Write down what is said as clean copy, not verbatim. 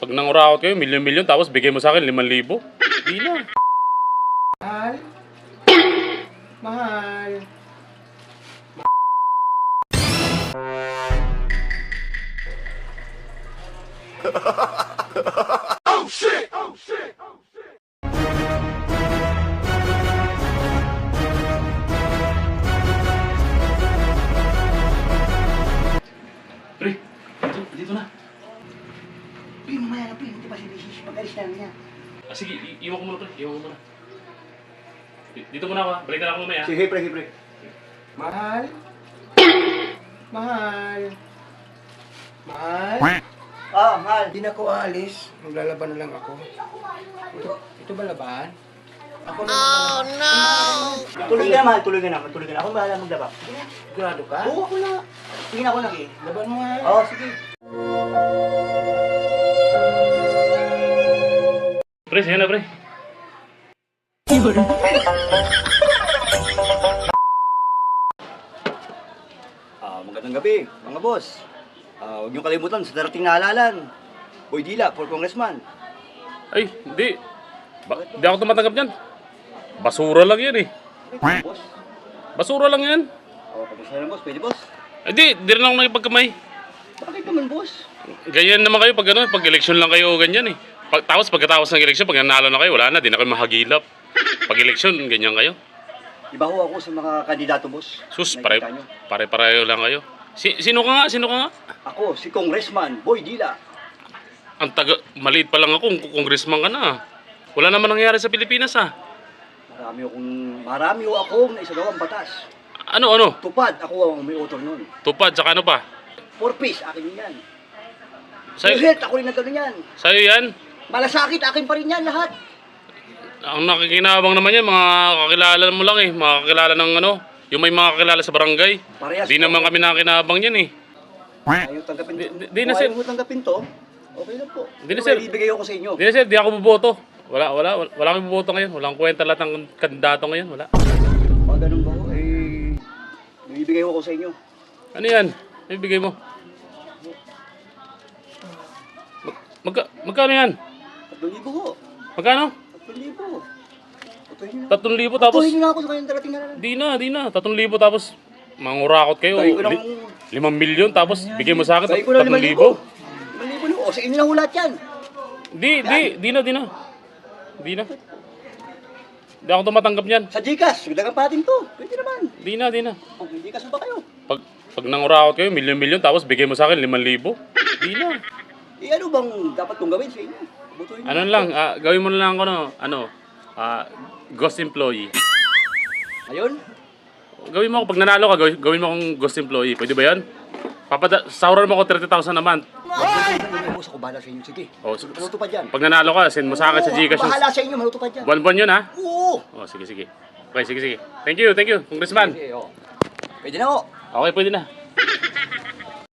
Pag nangurakot kayo, milyon-milyon, tapos bigay mo sa akin 5,000. Di na. Mahal. Mahal. Oh shit! Oh shit! Oh shit! Pre, dito na. Pre, mamaya na pre. Hindi pa si Mrs. Pag-alis namin niya. Ah, sige, iwan ko muna pre, iwan ko muna. Dito muna ako, balik na lang ako mamaya. Sige, pre. Mahal. Mahal. Mahal. Ah, mahal. Hindi na ako aalis. Maglalaban na lang ako. Ito ba laban? Ako na Tuloy ka na, mahal. Tuloy ka na. Tuloy ka na. Ako bahala maglaba. Sigurado ka? Oo, ako na. Sige na, ako na. Laban mo nga. Oo, sige. Pre, sige na pre. Magandang gabi, mga boss. Huwag niyo kalimutan sa darating na halalan. Boy Dila, for congressman. Ay, hindi. Hindi ako tumatanggap yan. Basura lang yan eh. Boss? Basura lang yan. Pag-isa lang, boss. Pwede, boss. Hindi, di rin ako nakipagkamay. Bakit naman, boss? Ganyan naman kayo pag ano, pag eleksyon lang kayo ganyan eh. Tapos pagkatapos ng eleksyon, pag nanalo na kayo, wala na, di na kayo mahagilap. Pag eleksyon, ganyan kayo. Iba ho ako sa mga kandidato, boss. Sus, Nakikita niyo. pare-pareho lang kayo. Sino ka nga? Sino ka nga? Ako, si Congressman Boy Dila. Ang maliit pa lang ako, congressman ka na. Wala naman nangyayari sa Pilipinas ah. Marami ho akong naisagawang batas. Ano? Tupad, ako ang may author nun. Tupad, saka ano pa? 4 piece, akin yan. Sa'yo, Health, ako rin na gano'n yan. sa'yo yan? Malasakit, akin pa rin yan lahat. Ang nakikinabang naman yan, mga kakilala mo lang eh. Mga kakilala ng ano, yung may mga kakilala sa barangay. Parehas Di po. naman kami nakikinabang yan eh. Ayaw tanggapin to. Di na, Kung sir. ayaw mo tanggapin to, okay lang po. Di na, Pero sir. may ibibigay ko sa inyo. Di na sir, di ako buboto. Wala kami buboto ngayon. Walang kwenta lahat ng kandidato ngayon, wala. Pag ganun ba ho, may ibibigay ko sa inyo. Ano yan? Ano bigay mo? Magkano yan? 3,000 ho. Magkano? 3,000. 3,000 tapos... Tuhin na ako sa kanyang darating na lang. Di na. 3,000 tapos mangurakot kayo. Tayo ko ng... 5,000,000 tapos bigay mo sa akin Tayo ko ng 3,000. 5,000. 5,000 na. O, sa inyo na ho lahat yan. Di na. Di ako tumatanggap niyan. Sa Gcash, dagang patin to. Pwede naman. Di na. O, may Gcash ba kayo? Pag nangurakot kayo, milyon-milyon tapos bigay mo sa akin 5,000. Di na. Ano bang dapat kong gawin sa inyo? Butuhin Ano lang, gawin mo na lang ako ghost employee. Ayun? Gawin mo ako, pag nanalo ka, gawin mo akong ghost employee. Pwede ba yan? Sahuran mo ako 30,000 a month. Boss, ako bahala sa inyo. Sige. O, Malutupad yan. pag nanalo ka, send mo sa akin sa Oo, Gcash. bahala sa inyo, malutupad yan. Buwan-buwan yun ha? Oo. O, sige. Okay, sige. Thank you, congressman. Sige, o. Pwede na ho. Okay, pwede na.